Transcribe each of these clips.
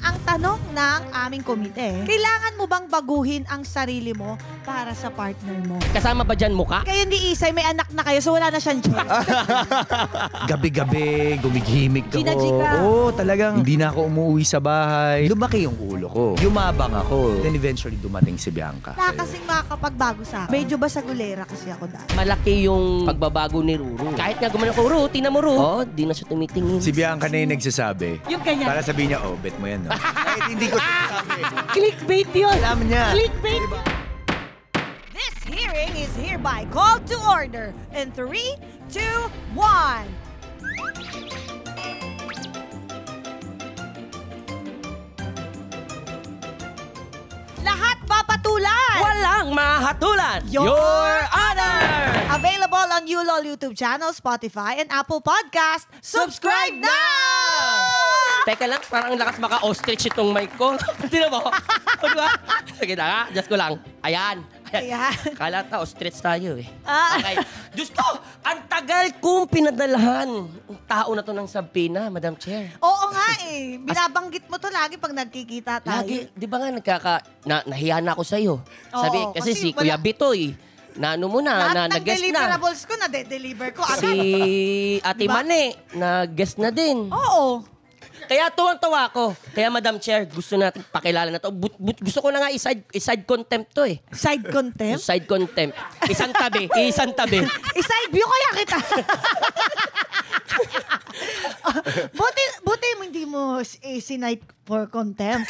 Ang tanong ng aming komite, kailangan mo bang baguhin ang sarili mo para sa partner mo? Kasama ba dyan mukha? Kayo ni Isay, may anak na kayo, so wala na siyang choice. Gabi-gabi, gumigimik ako. Ginajika. Oo, talagang hindi na ako umuwi sa bahay. Lumaki yung ulo ko. Yumabang ako. Then eventually dumating si Bianca. Wala kasing makakapagbago sa akin. Medyo basagulera kasi ako dati. Malaki yung pagbabago ni Ruru. Kahit nga gumano ko, Ruru, tingnan mo, Ruru. Oo, di na siya tumitingin. Si Bianca na yung nagsasabi. Yung ganyan. Para sabihin niya, oh, bet mo yan, no? Kahit hindi ko sabi. Clickbait yun. Alam niya. Clickbait. This hearing is hereby called to order in 3, 2, 1. Lahat papatulan! Walang mahatulan! Your Honor! Available on ULOL YouTube channel, Spotify, and Apple Podcast. Subscribe now! Teka lang, parang ang lakas maka-ostrich itong mic ko. Tignan mo. O, diba? Sige na nga, just ko lang. Ayan. Ayan. Kala ta, ostrich tayo eh. Ah. Okay. Diyos ko, ang tagal kong pinadalahan ang tao na to ng Sabina, Madam Chair. Oo nga eh. Binabanggit mo to lagi pag nagkikita tayo. Lagi, di ba nga nahiya na ako sa'yo. Sabi, Oo, kasi si wala- Kuya Bitoy, na ano mo na, Lahat ng nag-guest na. deliverables ko na-deliver ko. Si Ate Diba? Mane, nag-guest na din. Oo. Kaya tuwang-tuwa ako. Kaya Madam Chair, gusto natin pakilala na to. Gusto ko na nga i-side contempt to eh. Side contempt? Side contempt. Isang tabi, isang tabi. I-side view kaya kita. buti mo hindi mo sinite for contempt.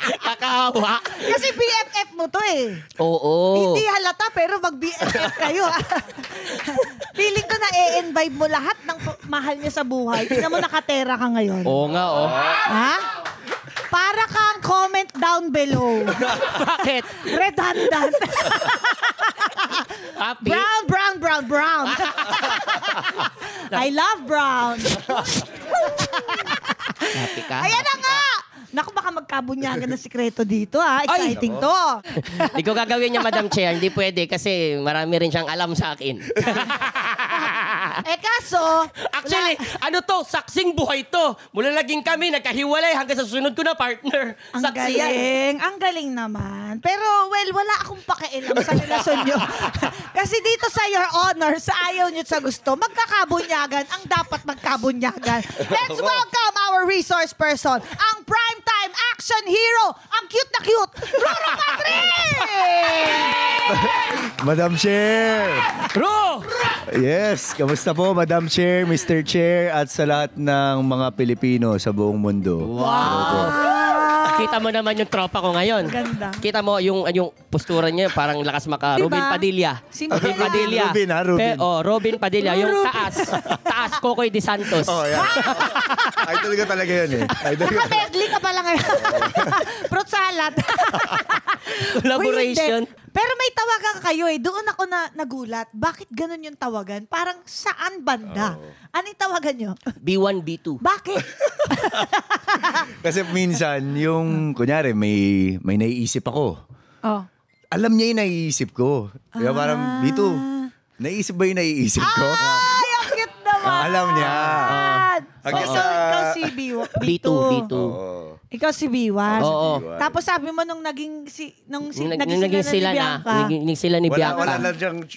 Kakawa. Kasi BFF mo to eh. Oo. Hindi halata pero mag-BFF kayo. Feeling ko na i-invite mo lahat ng mahal niya sa buhay. Tingnan mo nakatera ka ngayon. Oo nga, oh. Ha? Para kang comment down below. Bakit? Redundant. Happy? Brown. I love brown. Happy ka? Ayan na nga! Naku, baka magkabunyagan ng sikreto dito, ha? Exciting to. Hindi ko gagawin niya, Madam Chair. Hindi pwede kasi marami rin siyang alam sa akin. Kaso... Actually, ano to? Saksing buhay to. Mula naging kami, nagkahiwalay hanggang sa susunod ko na partner. Ang Saksi yan. galing. Ang galing naman. Pero, well, wala akong pakialam sa relasyon nyo. Kasi dito sa Your Honor, sa ayaw nyo sa gusto, magkakabunyagan ang dapat magkabunyagan. Let's welcome our resource person, ang primetime action hero, ang cute na cute, Ruru Patrick! Madam Chair! Ru! Yes, kamusta po Madam Chair, Mr. Chair, at sa lahat ng mga Pilipino sa buong mundo. Kita mo naman yung tropa ko ngayon. Ganda. Kita mo yung postura niya, parang lakas maka Diba? Robin Padilla. Sino Robin yan? Padilla. Robin, ha? Robin. Robin Padilla. Yung Robin. taas, Kokoy de Santos. Oh, yeah. Idol ko talaga yun eh. Idol ko. Naka-medley ka pala ngayon. Fruit salad. Collaboration. Uy, hindi. Pero may tawagan kayo eh. Doon ako nagulat. Bakit ganun yung tawagan? Parang saan banda? Ano yung tawagan nyo? B1, B2. Bakit? Kasi minsan, yung, kunyari, may naiisip ako. Oh. Alam niya yung naiisip ko. Kaya parang, Bito, naiisip ba yung naiisip ko? Ay, ang cute naman. Alam niya. So, ikaw si B2. Oo. Ikaw si B1. Oo. Tapos sabi mo nung naging Naging sila na. Naging sila ni Bianca.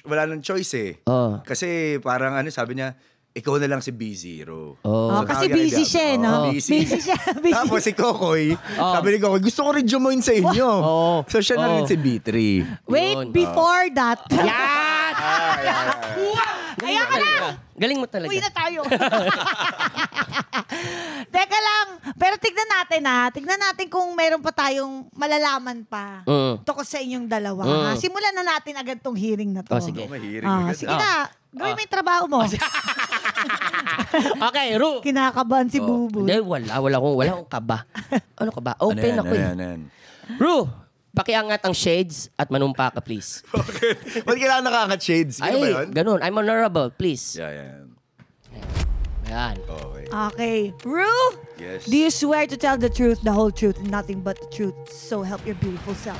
Wala nang choice eh. Oo. Kasi parang sabi niya, ikaw na lang si B0. Oh, kasi busy siya, no? Busy. Busy siya. Busy. Tapos si Kokoy, sabi ni Kokoy, gusto ko rin join sa inyo. Oo. So siya na rin si B3. Wait, Yun. before that. Yan! Ayan ka na! Galing mo talaga. Uwi na tayo. Teka lang. Pero tignan natin Tignan natin kung meron pa tayong malalaman pa. Tungkol sa inyong dalawa. Ha? Simulan na natin agad tong hearing na to. Oh, sige. Mahiring agad. Sige na. Gawin mo yung trabaho mo. Okay, Ru. Kinakabahan si Bubu. Hindi, wala akong kaba. Ano ka ba? Open ako eh. Ano yan? Ru, pakiangat ang shades at manumpa ka, please. Ba't kailangan nakaangat shades? Ano ba yun? Ganun. I'm honorable, please. Yeah. Ayan. Okay. Okay. Ru, Yes. do you swear to tell the truth, the whole truth, and nothing but the truth? So help your beautiful self.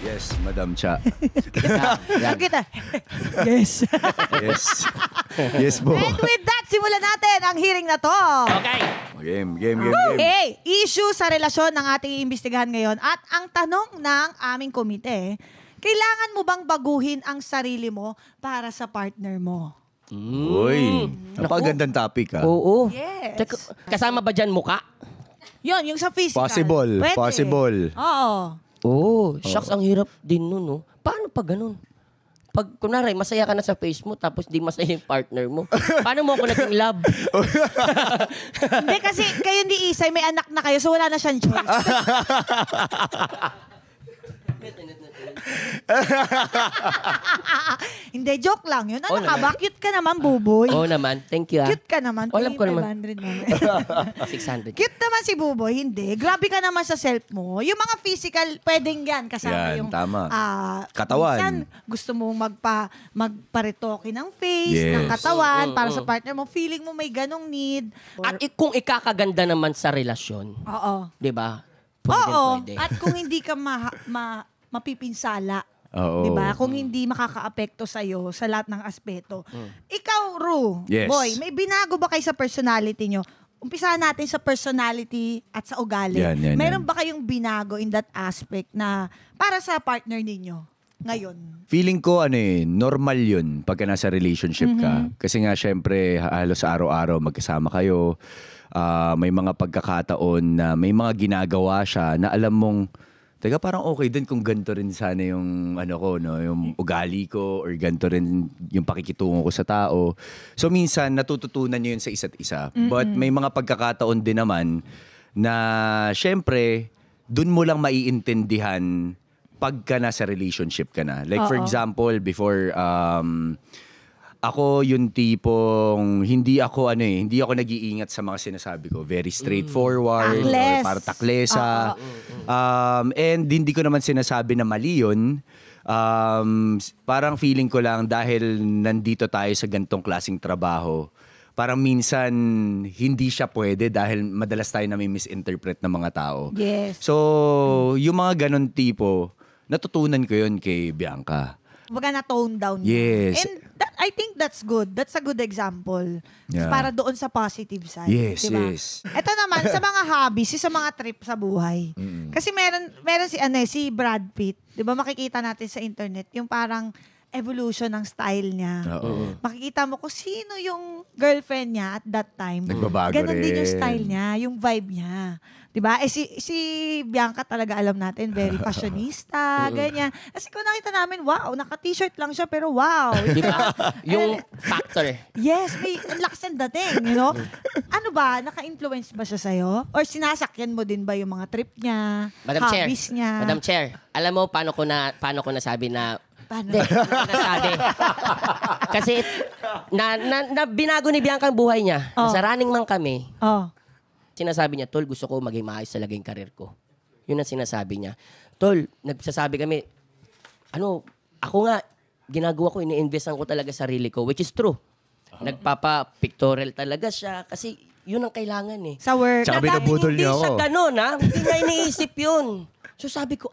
Yes, Madam Cha. Yan kita. Yes. Yes. Yes po. And with that, simulan natin ang hearing na to. Okay. Game. Okay, issue sa relasyon ng ating iimbestigahan ngayon. At ang tanong ng aming komite, kailangan mo bang baguhin ang sarili mo para sa partner mo? Uy, napakagandang topic ha. Oo. Yes. Teka, kasama ba dyan muka? Yun, yung sa physical. Possible. Pwede. Possible. Oo. Oo. Shucks, ang hirap din nun, no? Paano pag ganun? Pag, kunwari, masaya ka na sa face mo, tapos di masaya yung partner mo. Paano mo ako naging love? Hindi, kasi kayo ni Isay, may anak na kayo, so wala na siyang choice. Hindi, joke lang yun. Ano Oo ka naman. ba? Cute ka naman, Buboy. Oo naman. Thank you, ah. Cute ka naman. Alam ko naman. 500 naman. 600. Cute naman si Buboy, hindi. Grabe ka naman sa self mo. Yung mga physical, pwedeng yan. Kasama Yan, yung... tama. Katawan. Katawan. Gusto mo magparetoke ng face, Yes. ng katawan, para sa partner mo. Feeling mo may ganong need. At kung ikakaganda naman sa relasyon, Oo. di ba? Oo. Pwede. At kung hindi ka mapipinsala, Oo. 'di ba? Kung hindi makakaapekto sa iyo sa lahat ng aspeto. Ikaw, Ru, Yes. boy, may binago ba kayo sa personality nyo? Umpisahan natin sa personality at sa ugali. Yan. Meron ba kayong binago in that aspect na para sa partner ninyo ngayon? Feeling ko normal yun pagka nasa relationship ka. Kasi nga syempre halos araw-araw magkasama kayo. May mga pagkakataon na may mga ginagawa siya na alam mong teka, parang okay din kung ganito rin sana yung yung ugali ko or ganito rin yung pakikitungo ko sa tao. So minsan natututunan niyo yun sa isa't isa. But may mga pagkakataon din naman na syempre dun mo lang maiintindihan pagka nasa relationship ka na. Like for Oo. example, before ako yung tipong hindi ako nag-iingat sa mga sinasabi ko. Very straightforward. Takles. Or para taklesa. And hindi ko naman sinasabi na mali yun. Parang feeling ko lang dahil nandito tayo sa gantong klaseng trabaho, parang minsan hindi siya pwede dahil madalas tayo na may misinterpret ng mga tao. Yes. So, yung mga ganon tipo, natutunan ko yun kay Bianca. Baga na-tone down niya. Yes. And I think that's good. That's a good example. Yeah. Para doon sa positive side. Yes, diba? yes. Ito naman, sa mga hobbies, sa mga trip sa buhay. Kasi meron si Brad Pitt. Di ba makikita natin sa internet, yung parang evolution ng style niya. Oo. Makikita mo kung sino yung girlfriend niya at that time. Nagbabago Ganon din yung rin. style niya, yung vibe niya. Diba? Si Bianca talaga alam natin, very fashionista, ganyan. Kasi kung nakita namin, wow, naka-t-shirt lang siya, pero wow. Di ba? Yung factor. Yes, may ang lakas ng dating, you know? Ano ba, naka-influence ba siya sa'yo? Or sinasakyan mo din ba yung mga trip niya, Madam Chair. hobbies niya? Madam Chair, alam mo paano ko nasabi na Paano? Hindi, nasabi. Kasi na binago ni Bianca ang buhay niya. Oh. Nasa Running Man kami. Oh. Sinasabi niya, Tol, gusto ko maging maayos talaga yung karir ko. Yun ang sinasabi niya. Tol, nagsasabi kami, ako nga, ginagawa ko, ini-investan ko talaga sarili ko, which is true. Nagpapa-pictorial talaga siya kasi yun ang kailangan eh. Sa work. Tsaka Na dahil binubudol niya Hindi siya ako. ganun, ha? Hindi niya iniisip yun. So sabi ko,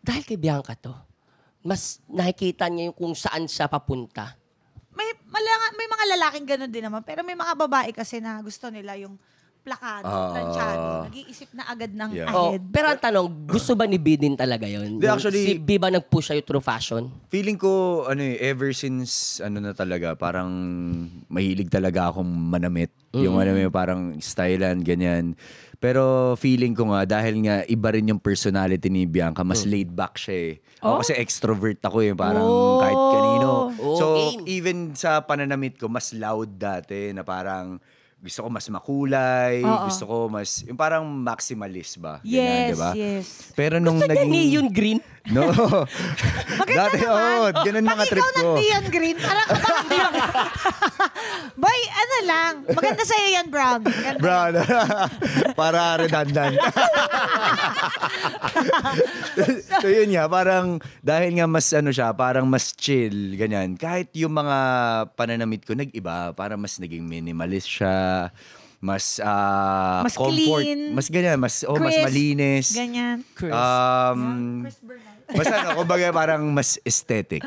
dahil kay Bianca to, mas nakikita niya yung kung saan siya papunta. May mga lalaking ganun din naman, pero may mga babae kasi na gusto nila yung plakado, planchado, nag-iisip na agad ng Yeah. ahead. Pero ang tanong, gusto ba ni B din talaga yun? Hindi, actually- Si B ba nag-push sa'yo through fashion? Feeling ko, ever since, na talaga, parang mahilig talaga akong manamit. Yung parang stylean, ganyan. Pero feeling ko nga, dahil nga iba rin yung personality ni Bianca, mas laid back siya eh. Ako kasi extrovert ako eh, parang kahit kanino. Oh, So, game. even sa pananamit ko, mas loud dati, na parang gusto ko mas makulay, Oo. gusto ko mas, yung parang maximalist ba? Ganyan, Yes, diba? yes. Pero nung Gusto niya naging... neon green? No. Maganda Dati, naman. ganun mga Pag trip ikaw ko. ng neon green, parang neon. Boy, ano lang. Maganda sa'yo yan, Brown. Maganda. Brown. Para redundant. So yun nga, parang dahil nga mas siya, parang mas chill, ganyan. Kahit yung mga pananamit ko nag-iba, parang mas naging minimalist siya. Mas comfort, clean. mas ganyan, mas Crisp. malinis. Ganyan. Chris. Chris Bernal. Mas kumbaga parang mas aesthetic.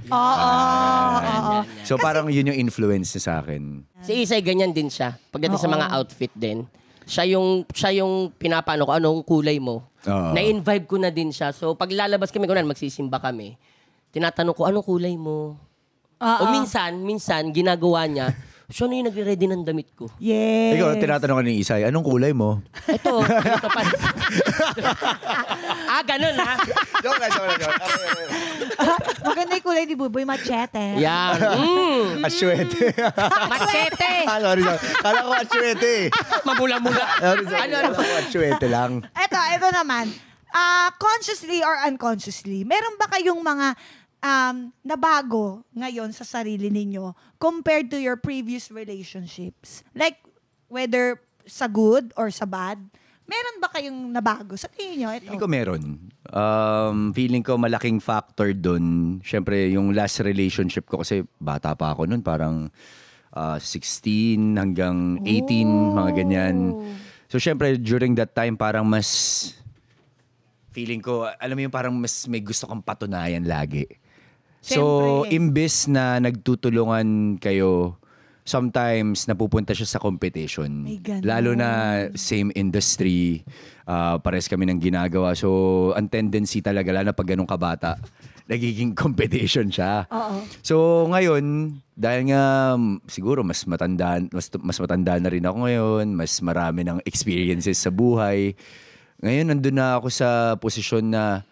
Oo. So parang yun yung influence niya sa akin. Si Isay ganyan din siya. Pagdating sa mga outfit din. Siya yung pinapano ko, anong kulay mo. Oo. Na-invibe ko na din siya. So pag lalabas kami, kunan magsisimba kami, tinatanong ko, anong kulay mo? O minsan, ginagawa niya, siya na yung nagre-ready ng damit ko. Yes. Ikaw, tinatanong ka ni Isay, anong kulay mo? Ito pa. Ganun ha? Joke lang. Maganda yung kulay ni Buboy, machete. Yan. Asyuete. Machete. Sorry. Kala ko asyuete. Mabula-mula. Sorry. Kala ko asyuete lang. Ito naman. Consciously or unconsciously, meron ba kayong mga nabago ngayon sa sarili ninyo compared to your previous relationships? Like, whether sa good or sa bad, meron ba kayong nabago? Sa tingin nyo, ito. Feeling ko meron. Feeling ko malaking factor dun. Siyempre, yung last relationship ko kasi bata pa ako nun. Parang 16 hanggang 18, mga ganyan. So, siyempre, during that time, parang mas... Feeling ko, alam mo yung parang mas may gusto kang patunayan lagi. So, Siyempre. imbes na nagtutulungan kayo, sometimes napupunta siya sa competition. May ganon. Lalo na same industry, pares kami ng ginagawa. So, ang tendency talaga, lalo na pag ganun kabata, nagiging competition siya. Oo. So, ngayon, dahil nga siguro mas matanda na rin ako ngayon, mas marami ng experiences sa buhay. Ngayon, nandun na ako sa posisyon na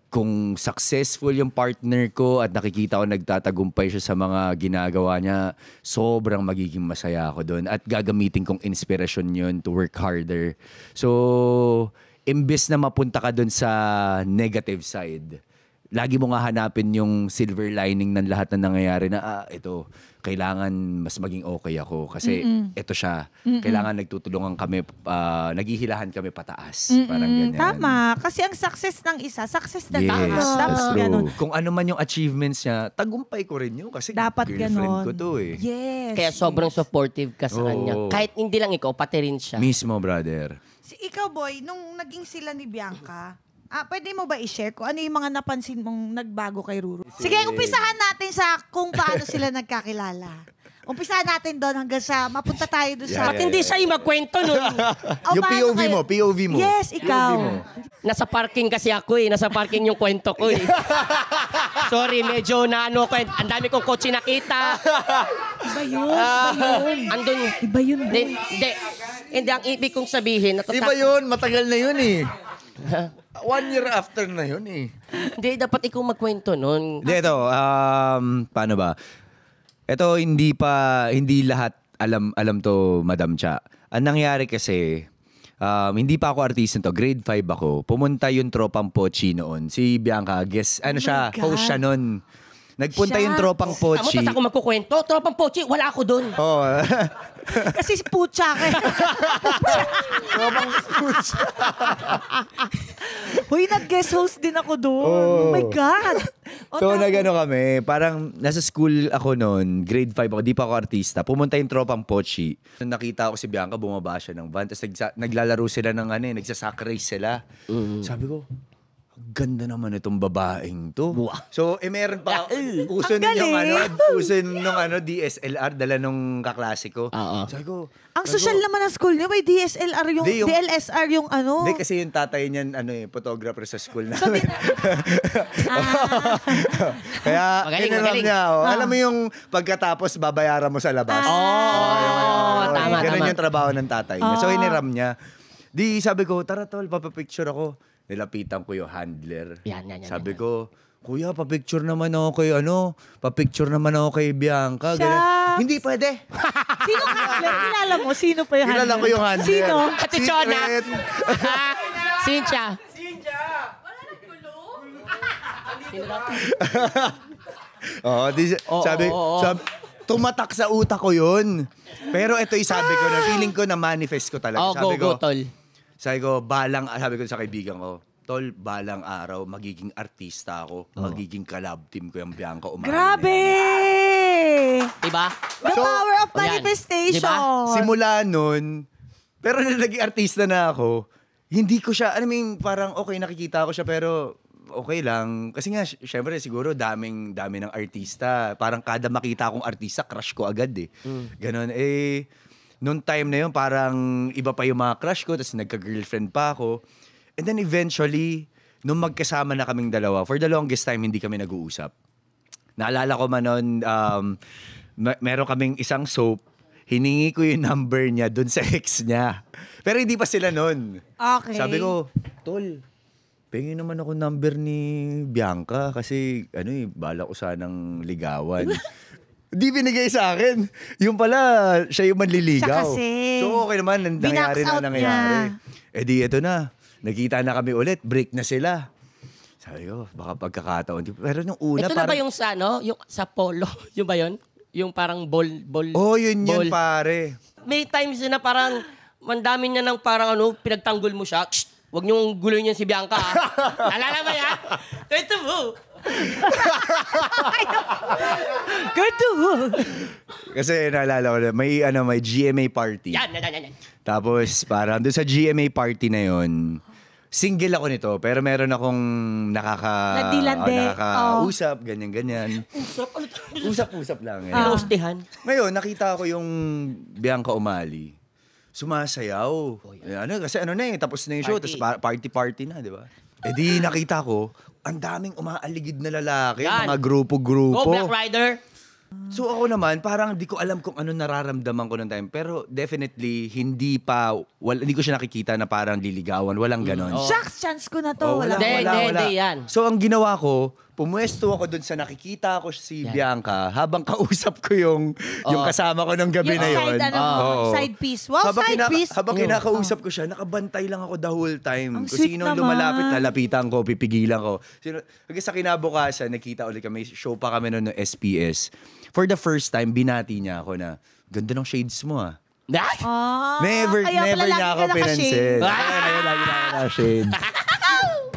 kung successful yung partner ko at nakikita ko nagtatagumpay siya sa mga ginagawa niya, sobrang magiging masaya ako doon at gagamitin kong inspirasyon yun to work harder. So, imbes na mapunta ka doon sa negative side, lagi mo nga hanapin yung silver lining ng lahat na nangyayari na, ito, kailangan mas maging okay ako kasi ito siya. Kailangan nagtutulungan kami, naghihilahan kami pataas. Parang ganyan. Tama. Kasi ang success ng isa, success ng Yes, tao. that's Dapat true. ganun. Kung ano man yung achievements niya, tagumpay ko rin yun kasi Dapat girlfriend ganon. ko to eh. Yes. Kaya sobrang supportive ka sa kanya. Oo. Kahit hindi lang ikaw, pati rin siya. Mismo, brother. Ikaw, boy, nung naging sila ni Bianca, pwede mo ba i-share kung ano yung mga napansin mong nagbago kay Ruru? Sige, umpisahan natin sa kung paano sila nagkakilala. Umpisahan natin doon hanggang sa mapunta tayo doon sa... Ba't hindi siya yung magkwento nun? Yung paano POV mo, POV mo. Yes, ikaw. Nasa parking kasi ako eh. Nasa parking yung kwento ko eh. Sorry, medyo ang dami kong kotse nakita. Iba yun. Andun. Iba yun. Hindi, ang ibig kong sabihin. Iba yun, matagal na yun eh. 1 year after na yun eh. Hindi, dapat ikaw magkwento nun. Hindi, ito, paano ba? Ito, hindi lahat alam to, Madam Cha. Ang nangyari kasi, hindi pa ako artista to, grade 5 ako. Pumunta yung tropang Pochi noon. Si Bianca, siya, God. host siya noon. Nagpunta Siya. yung tropang Pochi. Tapos ako magkukwento, tropang Pochi, wala ako dun. Oh, Kasi si Pucha ka. tropang Pochi. Uy, nag-guest host din ako doon. Oh my God. So, nagano kami, parang nasa school ako noon, grade 5 ako, di pa ako artista. Pumunta yung tropang Pochi. Nung nakita ko si Bianca, bumaba siya ng van. Tapos naglalaro sila ng nagsasack race sila. Sabi ko, ganda naman itong babaeng to. So, meron pa, uso nung DSLR, dala nung kaklase ko. Sabi ko, Ang social naman ng school niyo, may DSLR yung, DLSR yung ano. Hindi, kasi yung tatay niyan, photographer sa school namin. Kaya, Magaling, inaram magaling. niya. Alam mo yung pagkatapos, babayaran mo sa labas. Tama, Ganun tama. yung trabaho ng tatay niya. So, hiniram niya. Di, sabi ko, tara tol, papapicture ako. Nilapitan ko yung handler. Yan. Sabi ko, kuya, papicture naman ako kay papicture naman ako kay Bianca. Shucks. Ganun. Hindi pwede. Sino handler? Kilala mo? Sino pa yung handler? Kilala ko yung handler. Sino? Ate Chona. Secret. Cynthia. Sabi, tumatak sa utak ko yun. Pero ito yung sabi ko na, feeling ko na manifest ko talaga. Sabi ko, Tol. sabi ko sa kaibigan ko, tol, balang araw, magiging artista ako. Magiging collab team ko yung Bianca Umali. Grabe! Diba? The power of Yan. manifestation. Diba? Simula nun, pero nung naging artista na ako, hindi ko siya, parang okay, nakikita ko siya, pero okay lang. Kasi nga, syempre, siguro, dami ng artista. Parang kada makita akong artista, crush ko agad eh. Ganon. Noong time na yun, parang iba pa yung mga crush ko, tapos nagka-girlfriend pa ako. And then eventually, nung magkasama na kaming dalawa, for the longest time, hindi kami nag-uusap. Naalala ko man noon, meron kaming isang soap, hiningi ko yung number niya dun sa ex niya. Pero hindi pa sila nun. Okay. Sabi ko, Tol, pengin naman ako number ni Bianca kasi bala ko sanang ligawan. Di binigay sa akin. Yung pala, siya yung manliligaw. Siya kasi. So okay naman, nangyari Binax out na nangyari. niya. Di ito na. Nagkita na kami ulit, break na sila. Sabi ko, baka pagkakataon. Pero nung una, Ito na ba yung sa, yung sa polo? Yung ba yun? Yung parang ball. Oh, yun ball. pare. May times na parang, mandami niya ng parang pinagtanggol mo siya. Shh! Huwag niyong guloy niya si Bianca, ha? Nalala ba yan? Ito mo. Good to Kasi naalala ko na, may GMA party. Yan. Tapos parang doon sa GMA party na yon, single ako nito, pero meron akong Landi-landi. nakakausap, ganyan-ganyan. Usap-usap lang. Pinustihan. Ngayon, nakita ko yung Bianca Umali. Sumasayaw. Kasi tapos na yung show, Party. tapos party-party na, di ba? Di nakita ko, ang daming umaaligid na lalaki, Yan. mga grupo-grupo. Go, Black Rider. So ako naman, parang di ko alam kung ano nararamdaman ko noong time. Pero definitely, hindi ko siya nakikita na parang liligawan. Walang ganon. Shucks, chance ko na to. Oh, Wala. Hindi, yan. So ang ginawa ko, pumuesto ako dun sa nakikita ko si Yan. Bianca habang kausap ko yung kasama ko ng gabi Yung na yun. side piece. Wow, side piece. Habang kinakausap ko siya, nakabantay lang ako the whole time. Ang Kung sweet sino naman. lumalapit, lalapitan ko, pipigilan ko. Kasi sa kinabukasan, nakita ulit kami, show pa kami noon ng SPS. For the first time, binati niya ako na, ganda ng shades mo ah. Never kaya pala lagi niya ako ka naka-shade. pinansin. Kaya lagi na ako naka-shade.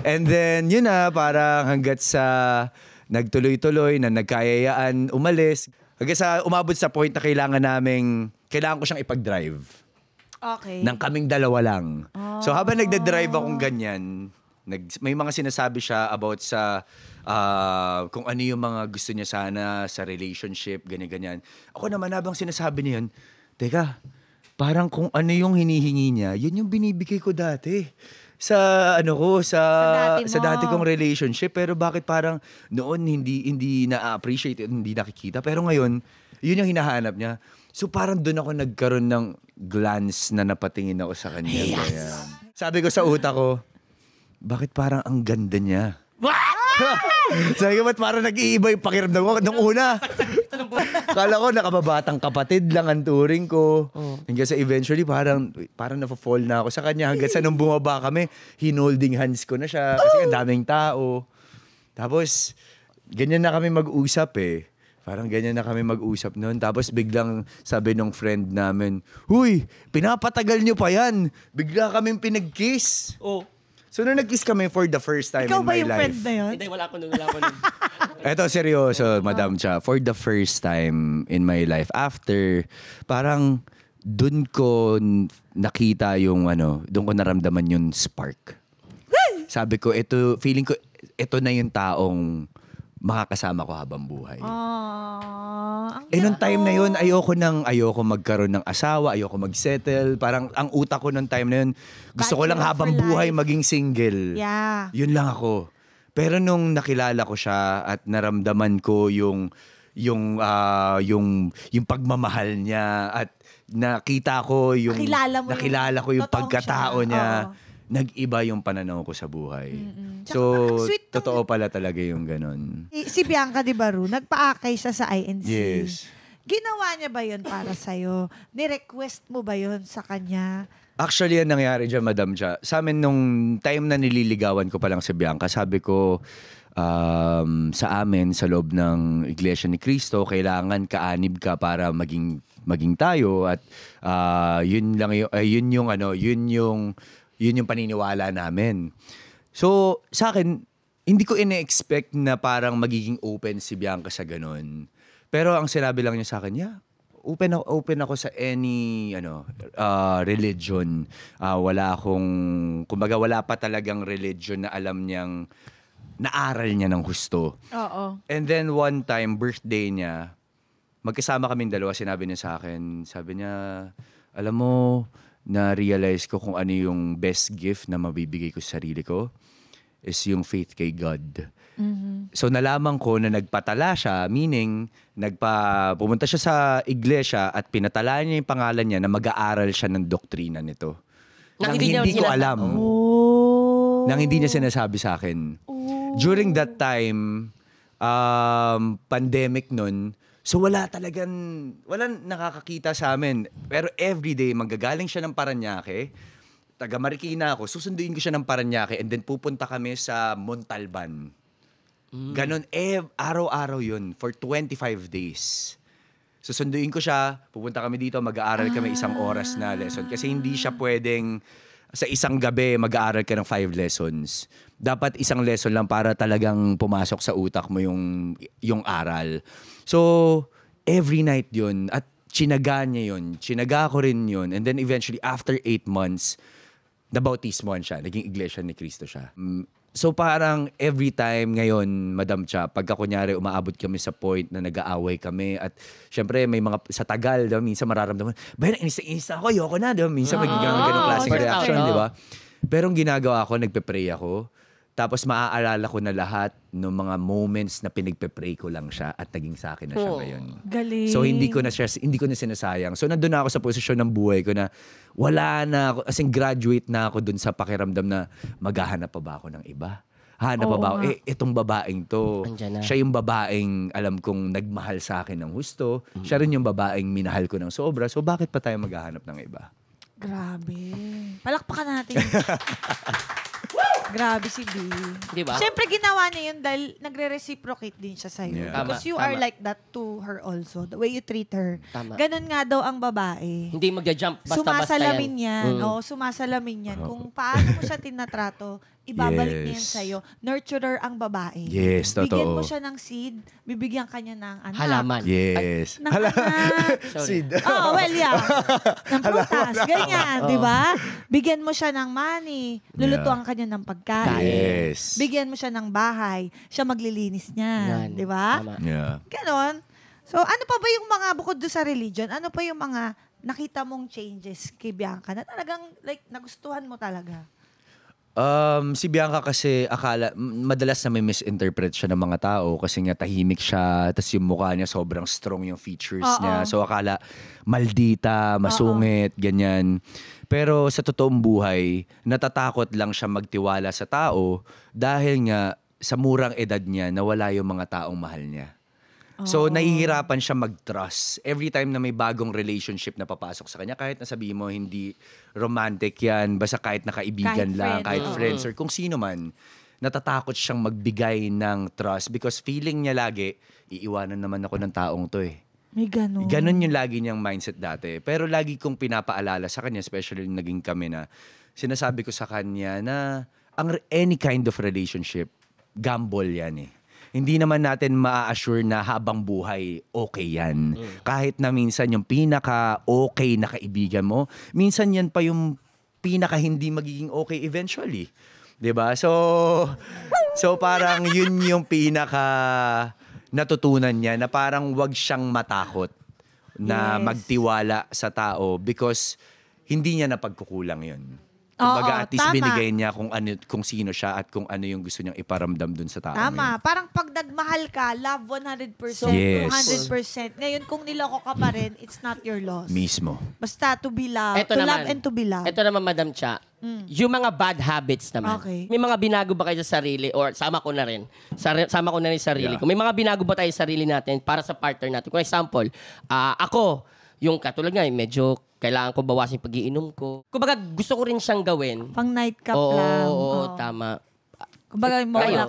And then, yun na, parang hanggat sa nagtuloy-tuloy na nagkayayaan umalis. Hanggang sa umabot sa point na kailangan ko siyang ipag-drive. Okay. Nang kaming dalawa lang. So habang nagda-drive akong ganyan, may mga sinasabi siya about sa kung ano yung mga gusto niya sana sa relationship, ganyan-ganyan. Ako naman habang sinasabi niya yun, teka, parang kung ano yung hinihingi niya, yun yung binibigay ko dati. Sa dati kong relationship, pero bakit parang noon hindi na-appreciate, hindi nakikita, pero ngayon yun yung hinahanap niya. So parang doon ako nagkaroon ng glance na napatingin ako sa kanya. Kaya, sabi ko sa utak ko, bakit parang ang ganda niya? Sabi ko, ba't parang nag-iiba yung pakiramdam ko? Nung una, kala ko nakababatang kapatid lang ang turing ko. Hanggang sa eventually, parang na-fall na ako sa kanya. Hanggang sa nung bumaba kami, hinolding hands ko na siya. Kasi ang daming tao. Tapos, ganyan na kami mag-usap eh. Parang ganyan na kami mag-usap noon. Tapos biglang sabi nung friend namin, "Huy, pinapatagal nyo pa yan." Bigla kaming pinag-kiss. Oh. So, nung nag-kiss kami for the first time Ikaw in ba my yung life. friend na yun? Hindi, wala ko nun. Eto, seryoso, Madam Cha. For the first time in my life, after, parang dun ko nakita yung dun ko naramdaman yung spark. Sabi ko, feeling ko, ito na yung taong makakasama ko habang buhay. Nung time na yun, ayoko magkaroon ng asawa, ayoko mag-settle. Parang ang utak ko nung time na yun, gusto ko lang Bachelor habang for buhay life. maging single. Yeah. Yun lang ako. Pero nung nakilala ko siya at naramdaman ko yung pagmamahal niya at nakita ko yung Nakilala mo yung yung pagkatao totoong siya. niya, Oo. nag-iba yung pananaw ko sa buhay. Tsaka So, ang sweet totoo pala talaga yung ganun. Si Bianca Di Baru, nagpa-akay siya sa INC. Yes. Ginawa niya ba yun para sa'yo? Ni-request mo ba yun sa kanya? Actually, ang nangyari dyan, Madam Cha, sa amin nung time na nililigawan ko pa lang si Bianca, sabi ko, sa amin, sa loob ng Iglesia ni Cristo, kailangan kaanib ka para maging tayo at yun yung paniniwala namin. So, sa akin, hindi ko ine-expect na parang magiging open si Bianca sa ganun. Pero ang sinabi lang niya sa akin, open ako sa any religion. Kumbaga wala pa talagang religion na alam niyang naaral niya ng husto. Oo. And then one time, birthday niya, magkasama kaming dalawa, sinabi niya sa akin, sabi niya, alam mo, na-realize ko kung ano yung best gift na mabibigay ko sa sarili ko is yung faith kay God. So nalaman ko na nagpatala siya, meaning pumunta siya sa iglesia at pinatala niya yung pangalan niya na mag-aaral siya ng doktrina nito. Nang hindi ko alam. Nang hindi niya sinasabi sa akin. During that time, pandemic nun, so walang nakakakita sa amin. Pero everyday, magagaling siya ng Parañaque, taga Marikina ako, susunduin ko siya ng Parañaque and then pupunta kami sa Montalban. Ganon, araw-araw yun for 25 days. Susunduin ko siya, pupunta kami dito, mag-aaral kami 1 oras na lesson. Kasi hindi siya pwedeng sa isang gabi mag-aaral ka ng 5 lessons. Dapat 1 lesson lang para talagang pumasok sa utak mo yung aral. So, every night yun. At chinaga niya yun. Chinaga ko rin yun. And then eventually, after 8 months, nabautismohan siya. Naging iglesia ni Cristo siya. So parang every time ngayon, Madam Cha, pagka kunyari umaabot kami sa point na nag-aaway kami at syempre may mga sa tagal, diba, minsan mararamdaman, ba inis ako, ayoko na, diba? Minsan magiging ganong klaseng reaction, di ba? Pero ang ginagawa ko, nagpe-pray ako. Tapos maaalala ko na lahat ng mga moments na pinagpe-pray ko lang siya at naging sa akin na siya ngayon. Galing. So hindi ko na sinasayang. So nandun na ako sa posisyon ng buhay ko na wala na ako, as in graduate na ako dun sa pakiramdam na maghahanap pa ba ako ng iba? Hanap pa ba ako? Itong babaeng to. Siya yung babaeng alam kong nagmahal sa akin ng husto. Siya rin yung babaeng minahal ko ng sobra. So bakit pa tayo maghahanap ng iba? Grabe. Palakpakan natin. Grabe si B. Diba? Siyempre ginawa niya yun dahil nagre-reciprocate din siya sa'yo. Yeah. Because you Tama. are like that to her also. The way you treat her. Tama. Ganun nga daw ang babae. Hindi magja-jump basta-basta Sumasalamin yan. yan. Oo, sumasalamin yan. Kung paano mo siya tinatrato, ibabalik niya yan Yes. sa'yo. Nurturer ang babae. Yes, totoo. Bigyan mo siya ng seed, bibigyan ka niya ng anak. Halaman. Yes. Ng anak. Sorry. Oh, well, yeah. Ng prutas. Ganyan, di ba? Bigyan mo siya ng money. Lulutuan ka niya ng pagkain. Yes. Bigyan mo siya ng bahay. Siya maglilinis niya. Yan. Di ba? Tama. Yeah. Ganon. So, ano pa ba yung mga, bukod doon sa religion, ano pa yung mga nakita mong changes kay Bianca na talagang, like, nagustuhan mo talaga? Si Bianca kasi madalas na may misinterpret siya ng mga tao kasi nga tahimik siya, tas yung mukha niya sobrang strong yung features niya. So akala maldita, masungit, ganyan. Pero sa totoong buhay, natatakot lang siya magtiwala sa tao dahil nga sa murang edad niya nawala yung mga taong mahal niya. So, nahihirapan siya mag-trust. Every time na may bagong relationship na papasok sa kanya, kahit na sabihin mo, hindi romantic yan, basta kahit na kaibigan lang, kahit friends, or kung sino man, natatakot siyang magbigay ng trust because feeling niya lagi, iiwanan naman ako ng taong to eh. May ganon. Ganon yung lagi niyang mindset dati. Pero lagi kong pinapaalala sa kanya, especially naging kami na, sinasabi ko sa kanya na any kind of relationship, gamble yan eh. Hindi naman natin ma-assure na habang buhay, okay yan. Kahit na minsan yung pinaka-okay na kaibigan mo, minsan yan pa yung pinaka-hindi magiging okay eventually. 'Di ba? So parang yun yung pinaka-natutunan niya na parang wag siyang matakot na magtiwala sa tao because hindi niya napagkukulang yun. Kumbaga, at least tama. binigay niya kung sino siya at kung ano yung gusto niyang iparamdam dun sa tao. Tama. Parang pag nagmahal ka, love 100%, Yes. 200%. Ngayon, kung niloko ka pa rin, it's not your loss. Mismo. Basta to be loved. Eto To naman. love and to be loved. Ito naman, Madam Cha. Yung mga bad habits naman. Okay. May mga binago ba kayo sa sarili or sama ko na rin. Sama ko na rin sa sarili Yeah. ko. May mga binago ba tayo sa sarili natin para sa partner natin? Kung example, ako, yung katulad nga, medyo kailangan ko bawasin yung pag-iinom ko. Kumbaga, gusto ko rin siyang gawin. Pang nightcap Oo, lang. oo, tama. Kumbaga, mo Kayo. lang.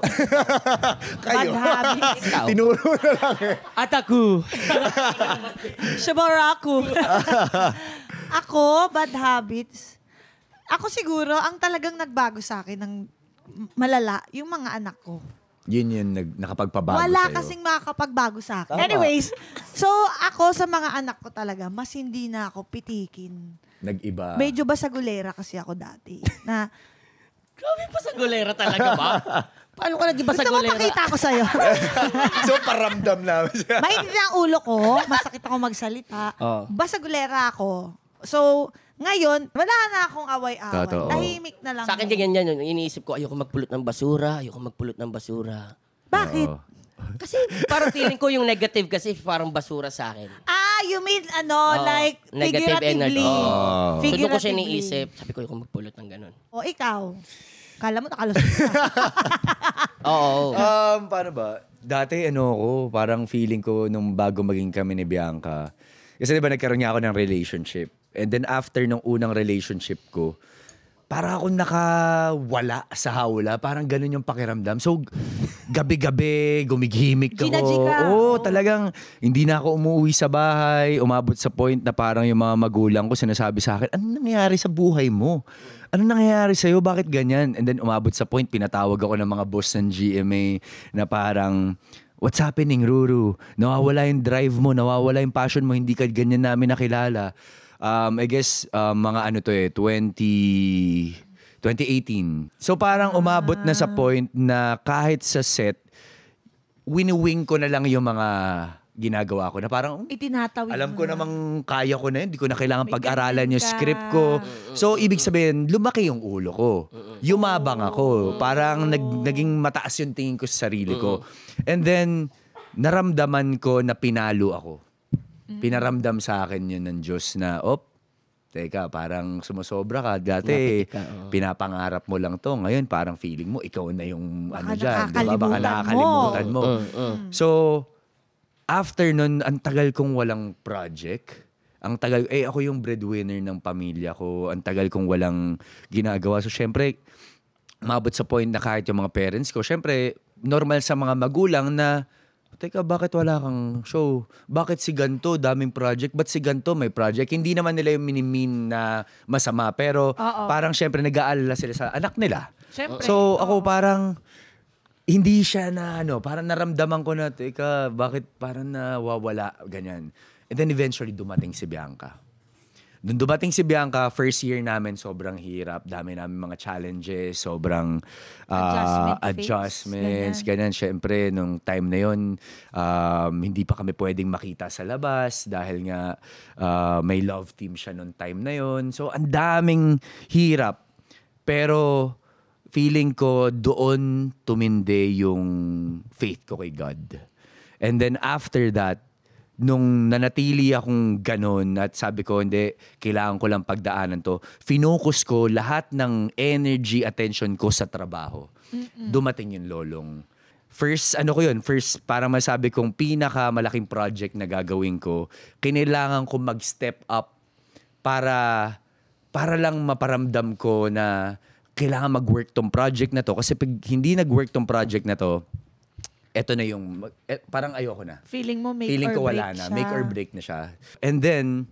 Bad habits. Ikaw. Tinuro na lang eh. At ako. Shabaraku. Ako, bad habits. Ako siguro, ang talagang nagbago sa akin ng malala, yung mga anak ko. Yun nakapagpabago Wala sa'yo. kasing makakapagbago sa akin. Tama. Anyways, so ako sa mga anak ko talaga, mas hindi na ako pitikin. Nag-iba. Medyo basagulera kasi ako dati. Na, Grabe pa sa gulera talaga ba? Paano ka nag-iba sa gusto mo gulera? pakita ko sa'yo. So, paramdam namin siya. Mainit na ang ulo ko, masakit ako magsalita. Oh. Basagulera ako. So, ngayon, wala na akong away-away. Totoo. Tahimik na lang. Sa akin din ganyan yun. Iniisip ko, ayoko magpulot ng basura. Bakit? Oo. Kasi parang feeling ko yung negative kasi parang basura sa akin. You mean like Negative figuratively? energy. Oh. So doon ko siya iniisip. Sabi ko, ayoko magpulot ng ganun. O ikaw? Kala mo nakalusot ka. Oo. Paano ba? Dati parang feeling ko nung bago maging kami ni Bianca. Kasi diba nagkaroon niya ako ng relationship. And then after nung unang relationship ko, para akong nakawala sa hawla. Parang ganun yung pakiramdam. So, gabi-gabi, gumigimik ako. Ginaji ka. Oo, talagang hindi na ako umuwi sa bahay. Umabot sa point na parang yung mga magulang ko sinasabi sa akin, ano nangyayari sa buhay mo? Ano nangyayari sa'yo? Bakit ganyan? And then umabot sa point, pinatawag ako ng mga boss ng GMA na parang, what's happening, Ruru? Nawawala yung drive mo, nawawala yung passion mo, hindi ka ganyan namin nakilala. I guess, mga 2018. So parang umabot na sa point na kahit sa set, wini-wing ko na lang yung mga ginagawa ko na parang, Itinatawid alam mo ko na. namang kaya ko na yun. Hindi ko na kailangan May pag-aralan ganyan yung ka. script ko. So, ibig sabihin, lumaki yung ulo ko. Yumabang ako. Parang naging mataas yung tingin ko sa sarili ko. And then, naramdaman ko na pinalo ako. Pinaramdam sa akin yun ng Diyos na, teka, parang sumusobra ka. Dati, Lapit ka, oo. pinapangarap mo lang to. Ngayon, parang feeling mo, ikaw na yung Baka dyan. Diba? Baka nakakalimutan mo. nakakalimutan mo. So, after nun, ang tagal kong walang project. Ang tagal, ako yung breadwinner ng pamilya ko. Ang tagal kong walang ginagawa. So, syempre, mabot sa point na kahit yung mga parents ko, syempre, normal sa mga magulang na, teka, bakit wala kang show? Bakit si ganto, daming project? Ba't si ganto, may project? Hindi naman nila yung minimin na masama. Pero parang syempre, nag-aalala sila sa anak nila. Syempre. So, ako parang, hindi siya na parang naramdaman ko na, teka, bakit parang nawawala, ganyan. And then eventually dumating si Bianca. Doon dumating si Bianca, first year namin, sobrang hirap. Dami namin mga challenges, sobrang adjustments, ganyan. Siyempre, nung time na yon, hindi pa kami pwedeng makita sa labas dahil nga may love team siya nung time na yon. So, ang daming hirap. Pero, feeling ko doon tumindi yung faith ko kay God. And then after that, nung nanatili akong ganun at sabi ko, hindi, kailangan ko lang pagdaanan to, finocus ko lahat ng energy, attention ko sa trabaho. Dumating yung lolong. First, para masabi kong pinakamalaking project na gagawin ko, kinailangan ko mag-step up para lang maparamdam ko na kailangan mag-work tong project na to. Kasi pag hindi nag-work tong project na to, eto na yung, parang ayoko na. Feeling mo make Feeling or ko break wala na. siya. Make or break na siya. And then,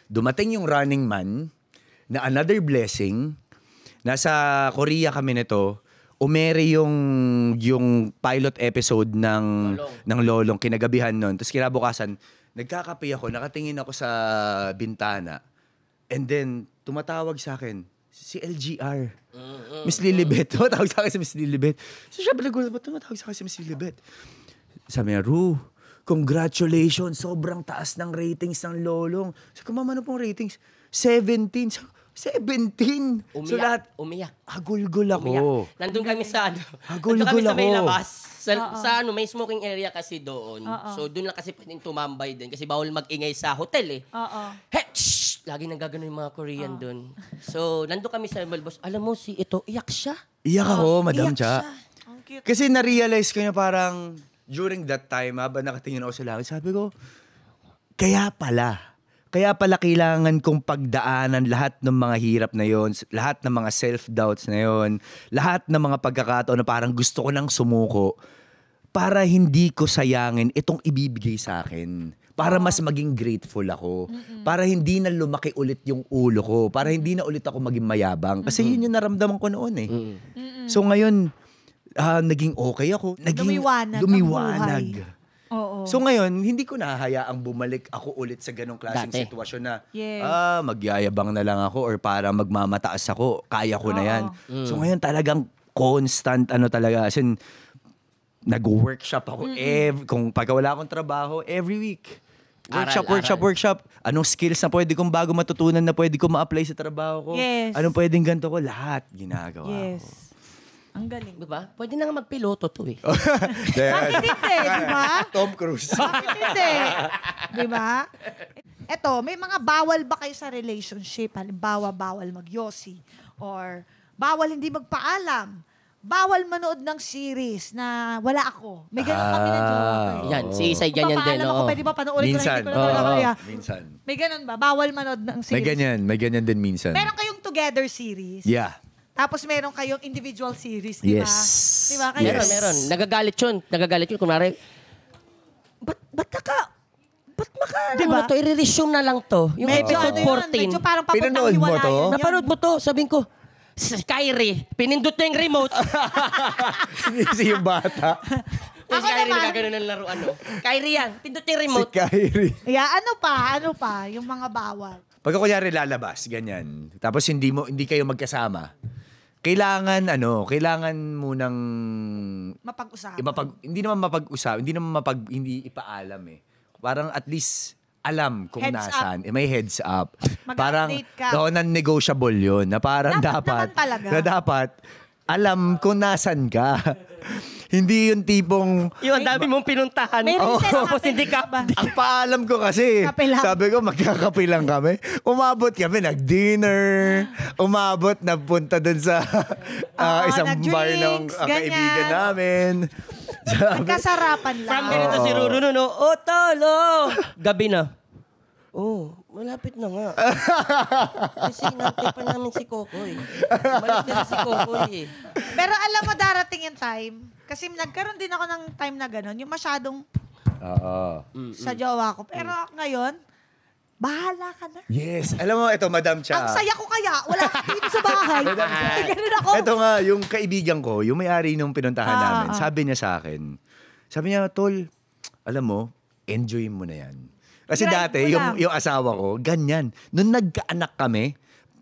dumating yung Running Man na another blessing. Nasa Korea kami nito. Umere yung pilot episode ng Lolong kinagabihan nun. Tapos kinabukasan, nagkakape ako, nakatingin ako sa bintana. And then, tumatawag sa akin, si LGR. Miss Lilibet. Tumatawag sa akin si Miss Lilibet. So, syempre, ba't tumatawag sa akin si Miss Lilibet? Sabi niya, Ru, congratulations. Sobrang taas ng ratings ng Lolong. Sabi ko, Mama, ano pong ratings? 17. So, 17. So, lahat, Umiyak. hagulgul ako. Umiyak. Nandun kami sa Hagulgul nandun kami sa may ako. labas. Sa may smoking area kasi doon. So doon lang kasi pwedeng tumambay din kasi bawal mag-ingay sa hotel eh. Hey, shh! Lagi nang gagano yung mga Korean doon. So nandun kami sa Malbos. Alam mo si ito, iyak siya. Iyak ako, Madam Iyak Cha. siya. Ang cute. Kasi na-realize ko na parang during that time, habang nakatingin ako sa langit, sabi ko, kaya pala kailangan kong pagdaanan lahat ng mga hirap na yon, lahat ng mga self-doubts na yon, lahat ng mga pagkakataon na parang gusto ko nang sumuko para hindi ko sayangin itong ibibigay sa akin. Para mas maging grateful ako. Para hindi na lumaki ulit yung ulo ko. Para hindi na ulit ako maging mayabang. Kasi yun yung naramdaman ko noon eh. So ngayon, naging okay ako. Lumiwanag ang Lumiwanag. buhay. Oo. So ngayon, hindi ko nahahayaang bumalik ako ulit sa ganong klaseng Dati. sitwasyon na Yes. magyayabang na lang ako or para magmamataas ako, kaya ko na yan. Mm. So ngayon talagang constant talaga. As in, nag-workshop ako kung pagka wala akong trabaho, every week. Workshop. Anong skills na pwede kong bago matutunan na pwede ko ma-apply sa trabaho ko? Yes. Anong pwedeng ganito ko? Lahat ginagawa ko. Yes. Ang galing. Diba? Pwede na nga magpiloto to eh. Bakit hindi, di ba? Tom Cruise. Bakit hindi? Di ba? Eto, may mga bawal ba kayo sa relationship? Halimbawa, bawal magyosi. Or bawal hindi magpaalam. Bawal manood ng series na wala ako. May ganun kami na jowa ko eh. Yan, si Isay Kung ganyan din. papaalam ako, Oo. pwede ba panoorin ko na Minsan. hindi ko na talaga kaya? Minsan. May ganun ba? Bawal manood ng series. May ganyan din minsan. Meron kayong together series. Yeah. Tapos meron kayong individual series, di ba? Yes. Di ba? Kayo, Meron, meron. Nagagalit yun. Kunwari, ba't Diba? to? I-resume na lang to. Yung medyo episode ano yun, 14. medyo parang papuntang Pinanood mo hiwalayan to? yun. Napanood mo to? Sabihin ko, Kyrie, pinindot na yung remote. Hindi yung bata. Si Ako Kyrie, naman. nagagano ng laruan. No? Kyrie yan, pindot yung Si remote. Kyrie. Yeah, ano pa? Yung mga bawal. Pagka kunyari lalabas, ganyan. Tapos hindi kayo magkasama. Kailangan munang Mapag-usapan. hindi ipaalam eh. Parang at least alam kung Heads nasaan. May heads up. Mag-update ka. Non-negotiable yun. Na parang Dapat naman talaga. na dapat alam kung nasan ka. Hindi yung tipong Yung ang dami mong pinuntahan. May reason Tapos nga, hindi ka. ang paalam ko kasi, Kape lang. sabi ko magkakape lang kami. Umabot kami, nag-dinner. Umabot, napunta dun sa isang bar ng nag-drinks, kaibigan ganyan. namin. Sabi, Nagkasarapan lang. From ganito si Ruru, no? Oh, tolo! Gabi na. Oh, malapit na nga. Kasi nantay pa namin si Kokoy. Malis na si Kokoy eh. Pero alam mo, darating yung time. Kasi nagkaroon din ako ng time na gano'n. Yung masyadong sa jowa ko. Pero ngayon, bahala ka na. yes. Alam mo, ito, Madam Cha. Ang saya ko kaya. Wala ka dito sa bahay. Ganun ako. Ito nga, yung kaibigan ko, yung may-ari nung pinuntahan namin, sabi niya sa akin, sabi niya, Tol, alam mo, enjoy mo na yan. Kasi Grind dati, mo lang. yung asawa ko, ganyan. Nung nagkaanak kami,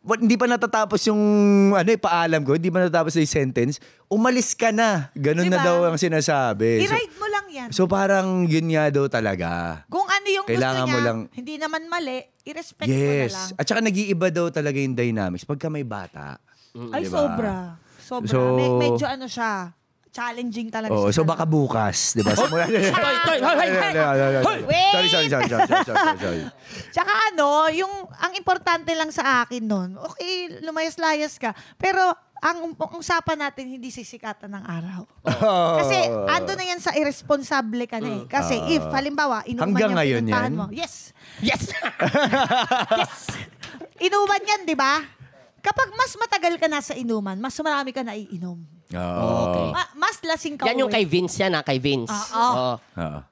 hindi pa natatapos yung paalam ko, hindi pa natatapos yung sentence, umalis ka na. Ganun Diba? na daw ang sinasabi. I-ride mo lang yan. So parang yun nga daw talaga. Kung ano yung Kailangan gusto mo niya, lang- hindi naman mali, i-respect mo na lang. Yes. At saka nag-iiba daw talaga yung dynamics pagka may bata. Ay, Diba? sobra. So- Medyo ano siya, challenging talaga Oo, siya. so baka bukas, di ba? Simula Toy, Sorry. Tsaka yung ang importante lang sa akin nun, okay, lumayas-layas ka, pero ang usapan natin hindi sisikatan ng araw. Kasi ando na yan sa irresponsable ka na eh. Kasi if, halimbawa, inuman Hanggang yung ngayon pinuntahan yan? mo. Yes. Yes! Inuman yan, di ba? Kapag mas matagal ka na sa inuman, mas marami ka na iinom. Okay. Mas lasing ka Yan yung uwi. kay Vince yan kay Vince. Oo.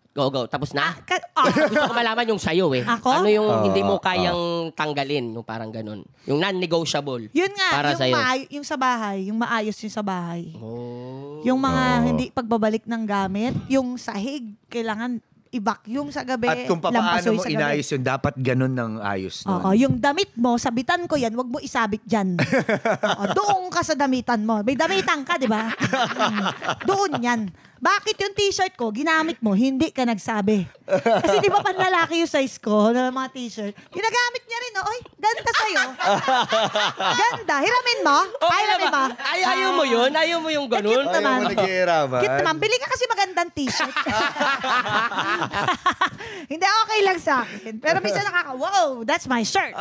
Go. Tapos na? Gusto Gusto ko malaman yung sayo eh. Ako? Ano yung hindi mo kayang tanggalin? Yung parang ganun. Yung non-negotiable. Yun nga, para yung, sa'yo. yung sa bahay, yung maayos yung sa bahay. Oh. Yung mga hindi pagbabalik ng gamit, yung sahig, kailangan i-vacuum sa gabi, At kung paano lampasoy mo sa gabi. inayos yun, dapat ganun ng ayos nun. Oo, yung damit mo, sabitan ko yan, wag mo isabit dyan. Oo, doon ka sa damitan mo. May damitan ka, di ba? Doon yan. Bakit yung t-shirt ko, ginamit mo, hindi ka nagsabi? Kasi di ba panlalaki yung size ko, ng mga t-shirt, ginagamit niya rin, oy, ganda sa'yo. Ganda, hiramin mo. Okay na Hiramin ba? mo. Ayaw mo yun? Ayaw mo yung ganun? Cute naman. Ayaw mo naghihiraman. Cute naman. Bili ka kasi magandang t-shirt. Hindi, okay lang sa akin. Pero minsan wow, that's my shirt.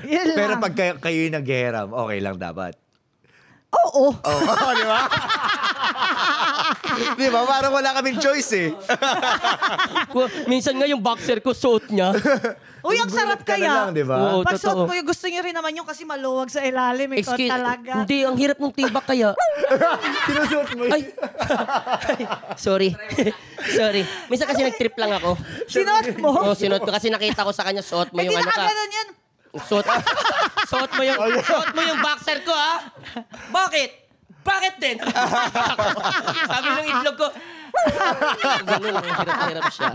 Yun Pero lang. pag kayo yung naghihiram, okay lang dapat. Oo. Oo, di ba? Di ba? Parang wala kaming choice eh. Minsan nga yung boxer ko, suot niya. Uy, ang sarap Gulat ka na kaya. lang, di ba? Oo, Pag suot totoo. mo, yung gusto nyo rin naman yung kasi maluwag sa ilalim. Ikaw talaga. Hindi, ang hirap ng tibak kaya. Sinusuot mo. Ay. Sorry. Sorry. Minsan kasi nag-trip lang ako. Sinuot mo? Oo, sinuot ko. Kasi nakita ko sa kanya, suot mo Hindi yung ano ka. nakaganon yan. Suot mo yung boxer ko, ha? Bakit? bakit din? Sabi ng itlog ko, ganun, hirap siya.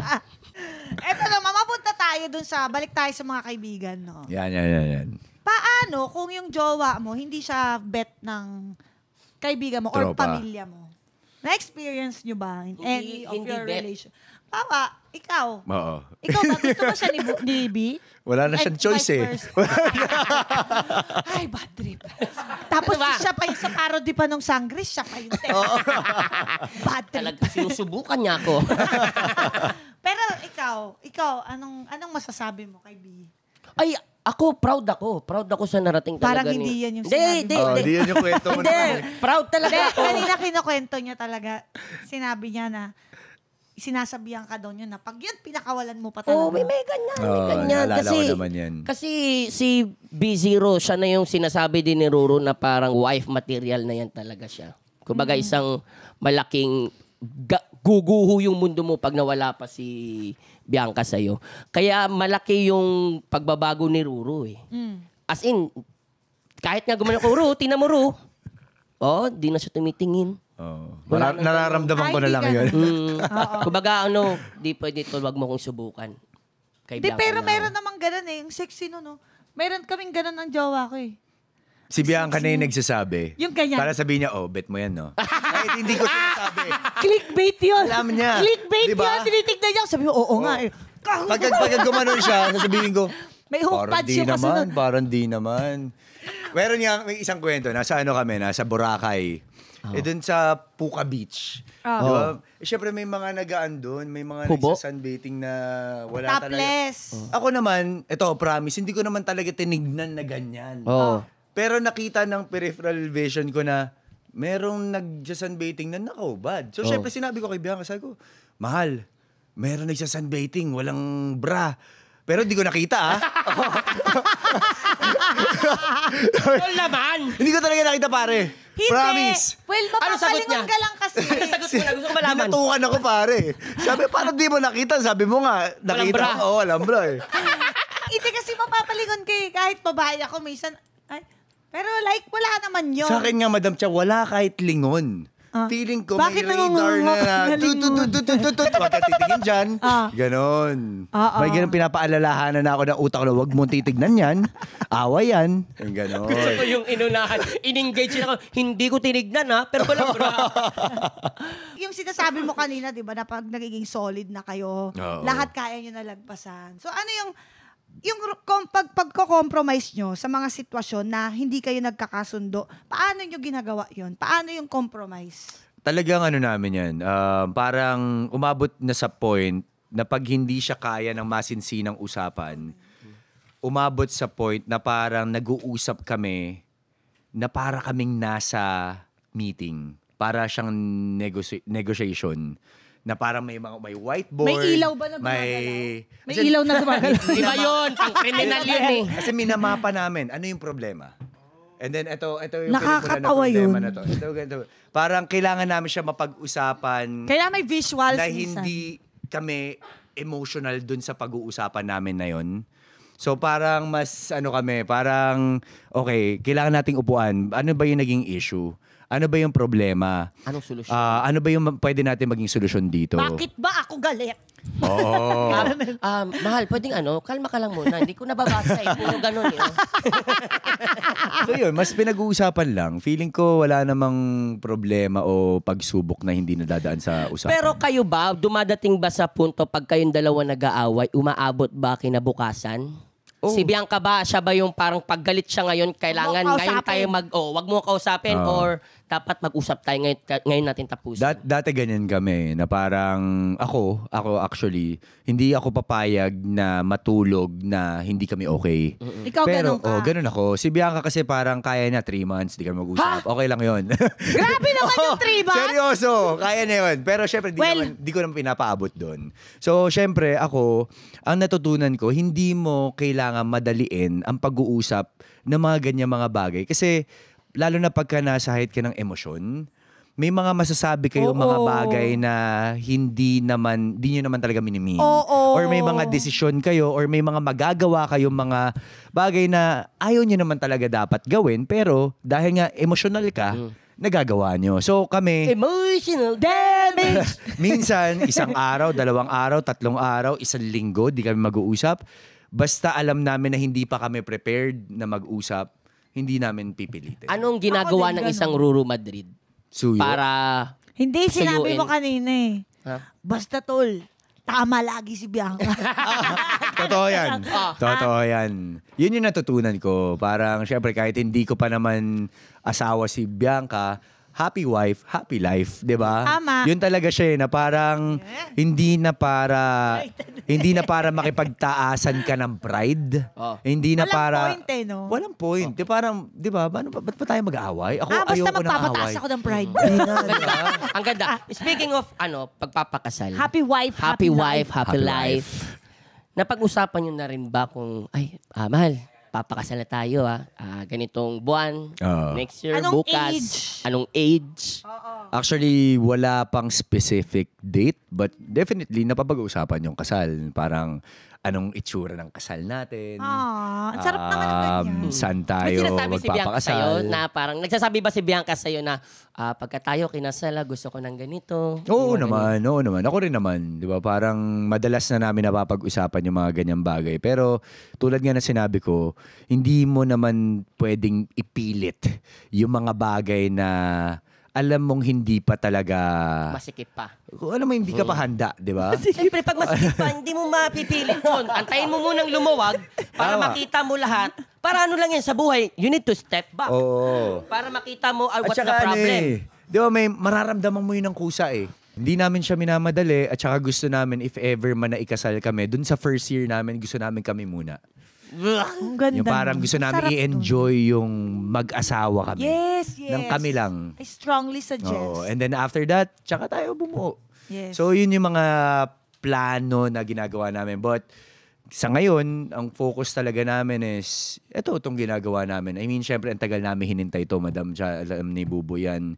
Eto naman, mapunta tayo dun sa, balik tayo sa mga kaibigan, no? Yan. Paano kung yung jowa mo, hindi siya bet ng kaibigan mo or Tropa. pamilya mo? Na-experience nyo ba in any of Hindi your bet. relation? Papa, ikaw. Oo. Ikaw ba, gusto mo siya ni B? Wala na siyang choice eh. Ay, bad trip. Tapos Ano ba? siya pa yung sa parody pa nung Sangris, siya pa yung bad trip. Talaga sinusubukan niya ako. Pero ikaw, anong masasabi mo kay B? Ay, ako, proud ako. Proud ako sa narating talaga. Parang hindi yan yung sinabi Hindi, Di yan yung kwento mo Hindi, naman. proud talaga Hindi, ako. kanina kinukwento niya talaga. Sinabi niya na, sinasabihan ka daw niya na pag yun, pinakawalan mo pa talaga. Oh, may ganyan, may Oo, ganyan. naalala Kasi, ko naman yan. kasi si B0, siya na yung sinasabi din ni Ruru na parang wife material na yan talaga siya. Kumbaga isang malaking guguho yung mundo mo pag nawala pa si Bianca sa'yo. Kaya malaki yung pagbabago ni Ruru eh. As in, kahit nga gumano ko, Ruru, tina mo Ruru. Oh, di na siya tumitingin. Oh. Wala nang Nararamdaman ko na lang yun. Kumbaga di pwede ito, wag mo kong subukan. Kay Di, Bianca pero na. meron namang ganun eh. Yung sexy no. Meron kaming ganun ng jowa ko eh. Si Bianca na yung nagsasabi. Yung ganyan. Para sabihin niya, bet mo yan, no? Kahit hindi ko sinasabi. Clickbait yun. Alam niya. Clickbait Diba? yun. Tinitignan niya. Sabi ko, oo nga eh. Pagka gumanon siya, sasabihin ko, May hook parang punch di yung kasunod. naman, parang di naman. May isang kwento, nasa nasa Boracay. Dun sa Puka Beach. Diba? Siyempre may mga nagaan doon, may mga Kubo? nagsa-sunbathing na wala Topless. talaga. Ako naman, promise, hindi ko naman talaga tinignan na ganyan. Oo. Pero nakita ng peripheral vision ko na merong nagsa-sunbathing na nakaubad. So, syempre sinabi ko kay Bianca, sabi ko, mahal, meron nagsa-sunbathing, walang bra. Pero hindi ko nakita, Tol naman! Hindi ko talaga nakita, pare. Hindi. Promise. Well, Ano sagot mapapalingon niya? ka lang kasi. Sagot ko na, gusto ko malaman. Binatukan ako, pare. Sabi, parang di mo nakita. Sabi mo nga, nakita bra. ko. Oo, walang bra eh. Hindi kasi mapapalingon ka eh. Kahit babae ako, minsan, ay, pero like, wala naman yun. Sa akin nga, Madam Cha, wala kahit lingon. Feeling ko may Bakit radar nangungungok na na lingon? Huwag ka titigin dyan. Ganon. May ganun pinapaalalahanan na ako ng utak ko na huwag mong titignan yan. Awa yan. Ganon. Gusto ko yung inunahan. In-engage ako. Hindi ko tinignan ha, pero walang bra. Yung sinasabi mo kanina, di ba, na pag nagiging solid na kayo, Oo. lahat kaya nyo nalagpasan. So ano yung pagko-compromise nyo sa mga sitwasyon na hindi kayo nagkakasundo, paano nyo ginagawa yon? Paano yung compromise? Talagang namin yan. Parang umabot na sa point na pag hindi siya kaya ng masinsinang usapan, umabot sa point na parang nag-uusap kami na para kaming nasa meeting. Para siyang negotiation. Na parang may whiteboard. May ilaw ba na gumagalaw? May ilaw na gumagalaw. Iba yun. Pang criminal yun eh. Kasi minamapa namin, ano yung problema? And then, ito yung Nakakatawa pelikula yun. na problema na to. Ito. Parang kailangan namin siya mapag-usapan Kaya may visuals na minsan. hindi kami emotional dun sa pag-uusapan namin na yon. So parang mas parang okay, kailangan nating upuan. Ano ba yung naging issue? Ano ba yung problema? Anong solusyon? Ano ba yung pwede natin maging solusyon dito? Bakit ba ako galit? Oo. Mahal, pwedeng kalma ka lang muna. Hindi ko nababasa eh. Puro ganun eh. So yun, mas pinag-uusapan lang. Feeling ko wala namang problema o pagsubok na hindi nadadaan sa usapan. Pero kayo ba, dumadating ba sa punto pag kayong dalawa nag-aaway, umaabot ba kinabukasan? Si Bianca ba, siya ba yung parang paggalit siya ngayon, kailangan Huwag mo ngayon tayo wag mo kausapin or dapat mag-usap tayo ngayon natin tapusin? Dati ganyan kami na parang ako actually, hindi ako papayag na matulog na hindi kami okay. Ikaw Pero, ganun ka. ganun ako. Si Bianca kasi parang kaya na 3 months, di kami mag-usap. Okay lang yun. Grabe naman yung 3 months. Seryoso, kaya na yun. Pero syempre, di ko naman pinapaabot doon. So, syempre, ako, ang natutunan ko, hindi mo kailangan madaliin ang pag-uusap ng mga ganyan mga bagay. Kasi, lalo na pagka nasa height ka ng emosyon, may mga masasabi kayo mga bagay na hindi nyo naman talaga minimim. Or may mga desisyon kayo or may mga magagawa kayong mga bagay na ayaw nyo naman talaga dapat gawin. Pero dahil nga emosyonal ka, nagagawa nyo. So kami, Emotional damage! minsan, 1 araw, 2 araw, 3 araw, 1 linggo, di kami mag-uusap. Basta alam namin na hindi pa kami prepared na mag-usap, hindi namin pipilitin. Anong ginagawa Ako din ng ganun. isang Ruru Madrid Suyo? para... Hindi, sinabi Suyuin. mo kanina eh. Ha? Basta tol, tama lagi si Bianca. Totoo yan. Totoo yan. Yun yung natutunan ko. Parang, syempre, kahit hindi ko pa naman asawa si Bianca, happy wife, happy life, 'di ba? Tama. Yun talaga siya na parang hindi na para makipagtaasan ka ng pride. Oh. Hindi na Walang para point eh, no? Walang point. Di parang, 'di ba? Ba't pa tayo mag-aaway? Ako Basta ayoko ng magpapataas away. ako ng pride. Hindi na, di ba? Ang ganda. Speaking of pagpapakasal. Happy wife, Happy happy wife, life. happy life. Napag-usapan nyo na rin ba kung, mahal, papakasal na tayo ganitong buwan, next year, Anong bukas. age? Anong age? Actually, wala pang specific date, but definitely napapag-uusapan yung kasal. Parang anong itsura ng kasal natin. Ang sarap naman ng ganyan. Saan May tayo sinasabi si Bianca sa'yo magpapakasal. na parang, nagsasabi ba si Bianca sa'yo na pagka tayo kinasal, gusto ko ng ganito? Oo yung mga naman, oo naman. Ako rin naman, 'di ba? Parang madalas na namin napapag-usapan yung mga ganyang bagay. Pero tulad nga na sinabi ko, hindi mo naman pwedeng ipilit yung mga bagay na alam mong hindi pa talaga masikip pa. kung alam mo hindi ka pa handa, 'di ba? Siyempre, pag masikip pa, hindi mo mapipilit yun. Antayin mo munang lumuwag para Tama. makita mo lahat. Para ano lang yan sa buhay, you need to step back. Oo. Para makita mo what's the saka problem. Di ba may mararamdaman mo yun ng kusa eh. Hindi namin siya minamadali at saka gusto namin if ever man na ikasal kami, dun sa first year namin gusto namin kami muna. Ang ganda. Yung parang gusto Sarap namin i-enjoy yung mag-asawa kami. Yes, yes. Ng kami lang. I strongly suggest. Oo. And then after that, tsaka tayo bumuo. Yes. So yun yung mga plano na ginagawa namin. But sa ngayon, ang focus talaga namin is, itong ginagawa namin. I mean, syempre, ang tagal namin hinintay to, Madam. Alam ni Bubo yan.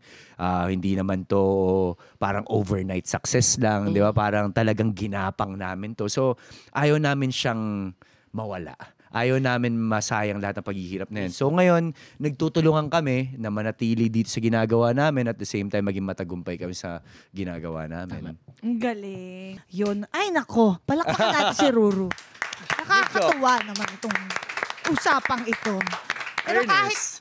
Hindi naman to parang overnight success lang. Di ba? Parang talagang ginapang namin to. So, ayaw namin siyang mawala. Ayaw namin masayang lahat ng paghihirap na yan. So ngayon, nagtutulungan kami na manatili dito sa ginagawa namin at the same time maging matagumpay kami sa ginagawa namin. Ang galing. Yun. Ay, nako. Palakpakan natin si Ruru. Nakakatuwa naman itong usapang ito. Pero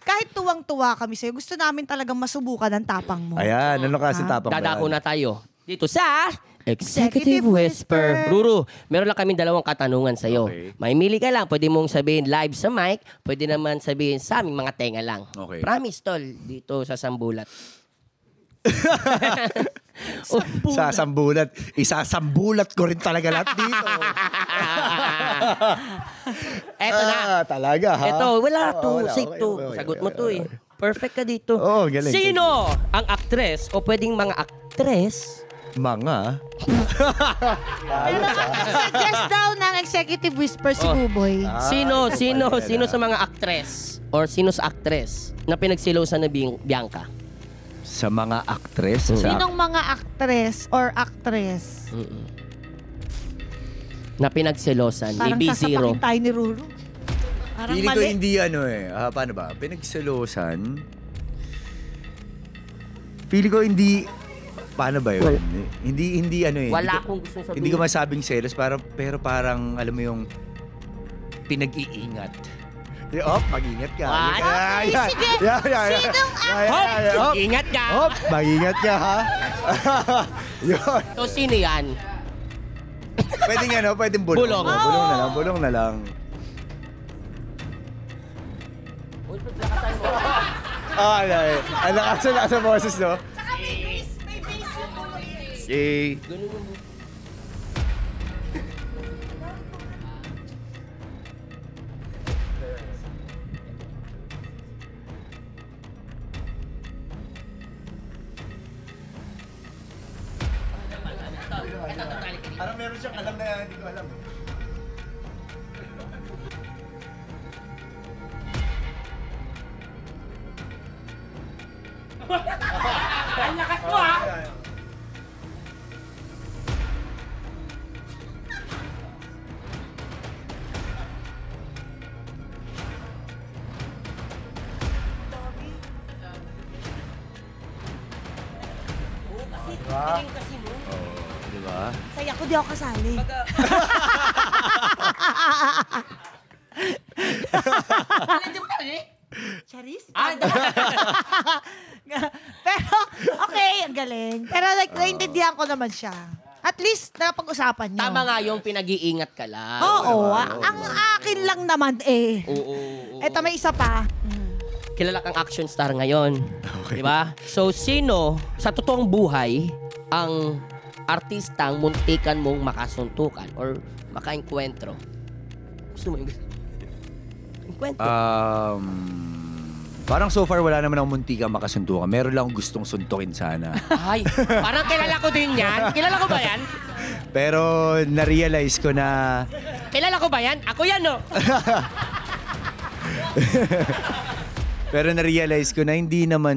kahit tuwang-tuwa kami sa'yo, gusto namin talagang masubukan ang tapang mo. Ayan, ano kasi tapang Dadako na tayo dito sa Executive Executive Whisper. Ruru, meron lang kaming 2 katanungan sa'yo. Okay. Maimili ka lang. Pwede mong sabihin live sa mic. Pwede naman sabihin sa aming mga tenga lang. Okay. Promise, tol. Dito sa Sambulat. Sa sambulat. Isasambulat ko rin talaga lahat dito. Eto na. Talaga ha? Eto, wala to. Wala, Say okay, to. okay, Sagot okay, mo to eh. Perfect ka dito. Oo, galing. Sino ang aktres o pwedeng mga aktres Mga. Suggest daw ng Executive Whisper si Buboy. Sino sa mga aktres or sino sa aktres na pinagsilosan na Bianca? Sa mga aktres. Sinong mga actress or actress? Na pinagsilosan Parang ni B0. sasapakin tayo ni Ruru. Parang Feeling ko mali. hindi paano ba? Pinagselosan. Feeling ko hindi, paano ba yun? Hindi Wala akong gustong sabihin. Hindi ko masabing selos, pero parang, alam mo yung, pinag-iingat. Mag-ingat ka. Ay, sige. Hop! Ingat ka! Mag-ingat ka ha. Yun. So, sino yan? Pwedeng pwedeng bulong. Bulong. Bulong na lang. Ay. Ang lakas sa boses, no? May base yung ulo eh. Okay. Parang meron siyang alam na hindi ko alam. Ang lakas mo ha! Di ba? Saya ko, di ako kasali. Charis? Pero, okay, ang galing. Pero like, naintindihan ko naman siya. At least, napag-usapan niyo. Tama nga yung pinag-iingat ka lang. Oo, ang akin lang naman eh. Oo. Eto, may isa pa. Kilala kang action star ngayon. Di ba? So, sino sa totoong buhay ang artistang muntikan mong makasuntukan or makaenkwentro? Gusto mo yung enkwentro? Parang so far wala naman akong muntikang makasuntukan. Meron lang akong gustong suntukin sana. Ay, parang kilala ko din yan. Kilala ko ba yan? Pero na-realize ko na Kilala ko ba yan? Ako yan, no? Pero na-realize ko na hindi naman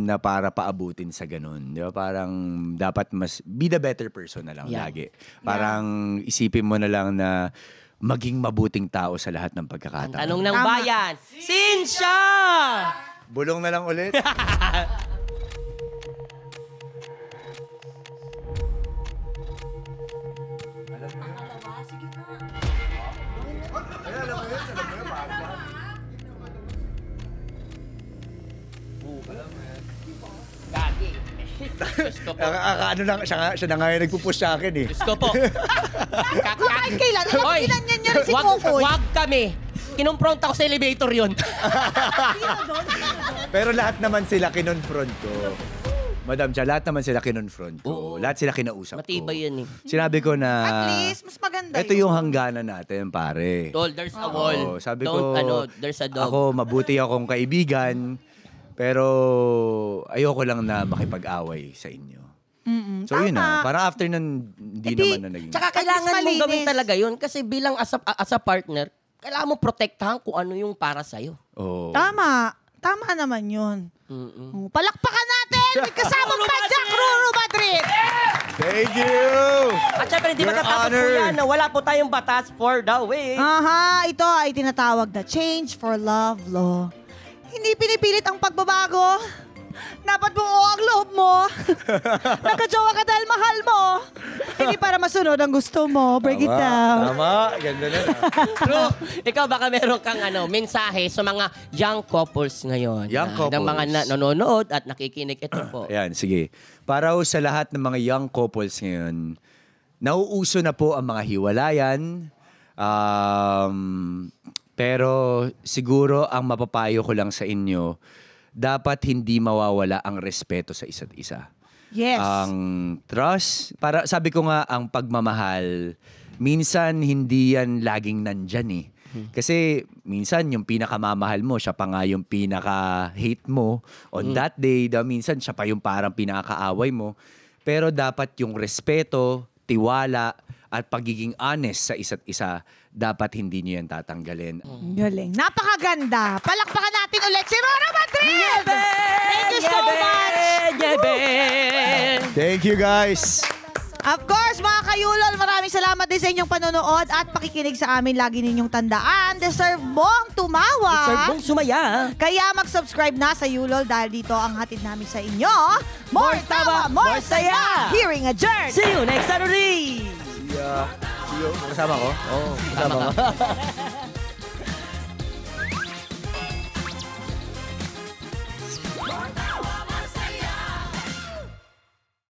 na para paabutin sa ganun. Di ba? Parang dapat mas be the better person na lang lagi. Parang isipin mo na lang na maging mabuting tao sa lahat ng pagkakataon. Tanong ng bayan, Sinsya! Bulong na lang ulit. Gagi. Diyos ko po. Ano lang, siya na nga yung nagpupush sa akin eh. Diyos ko po. Kahit kailan, alam Hoy, ilan yan yan si Kokoy. wag kami. Kinumpront ako sa elevator yun. Pero lahat naman sila kinonfront ko. Madam Cha, lahat naman sila kinonfront ko. Lahat sila kinausap ko. Matibay yan eh. Sinabi ko na At least, mas maganda ito yung hangganan natin, pare. Tol, there's a wall. Sabi Don't, ko, there's a dog. ako mabuti akong kaibigan, pero ayoko lang na makipag-away sa inyo. So yun na, parang after nun, hindi naman na naging... Tsaka kailangan mong gawin talaga yun kasi bilang as a partner, kailangan mo protektahan kung ano yung para sa'yo. Oh. Tama. Tama naman yun. Palakpakan natin! May kasama pa Jack Ruru Madrid! Thank you! At syempre, hindi Your matatapos po Honor. yan na wala po tayong batas for the way. Aha, ito ay tinatawag na Change for Love Law. Hindi pinipilit ang pagbabago. Dapat buo ang loob mo. Nagka-jowa ka dahil mahal mo. Hindi para masunod ang gusto mo. Break it down. Tama, ganda na. Bro, ikaw baka meron kang mensahe sa mga young couples ngayon. Young couples. Ng mga nanonood at nakikinig. Ito po. Ayan, sige. Para ho sa lahat ng mga young couples ngayon, nauuso na po ang mga hiwalayan. Pero siguro ang mapapayo ko lang sa inyo, dapat hindi mawawala ang respeto sa isa't isa. Yes. Ang trust, para sabi ko nga, ang pagmamahal, minsan hindi yan laging nandyan eh. Kasi minsan yung pinakamamahal mo, siya pa nga yung pinaka-hate mo on that day. Minsan siya pa yung parang pinaka-kaaway mo. Pero dapat yung respeto, tiwala, at pagiging honest sa isa't isa, dapat hindi nyo yan tatanggalin. Galing. Napakaganda. Palakpakan natin ulit si Roro Madrid! Thank you so much! Thank you guys! Of course, mga kayulol, maraming salamat din sa inyong panonood at pakikinig sa amin. Lagi ninyong tandaan, deserve mong tumawa. Deserve mong sumaya. Kaya mag-subscribe na sa Yulol dahil dito ang hatid namin sa inyo. More tawa, more saya! Hearing adjourned! See you next Saturday! See you. Kasama ko? Oh, tama ka.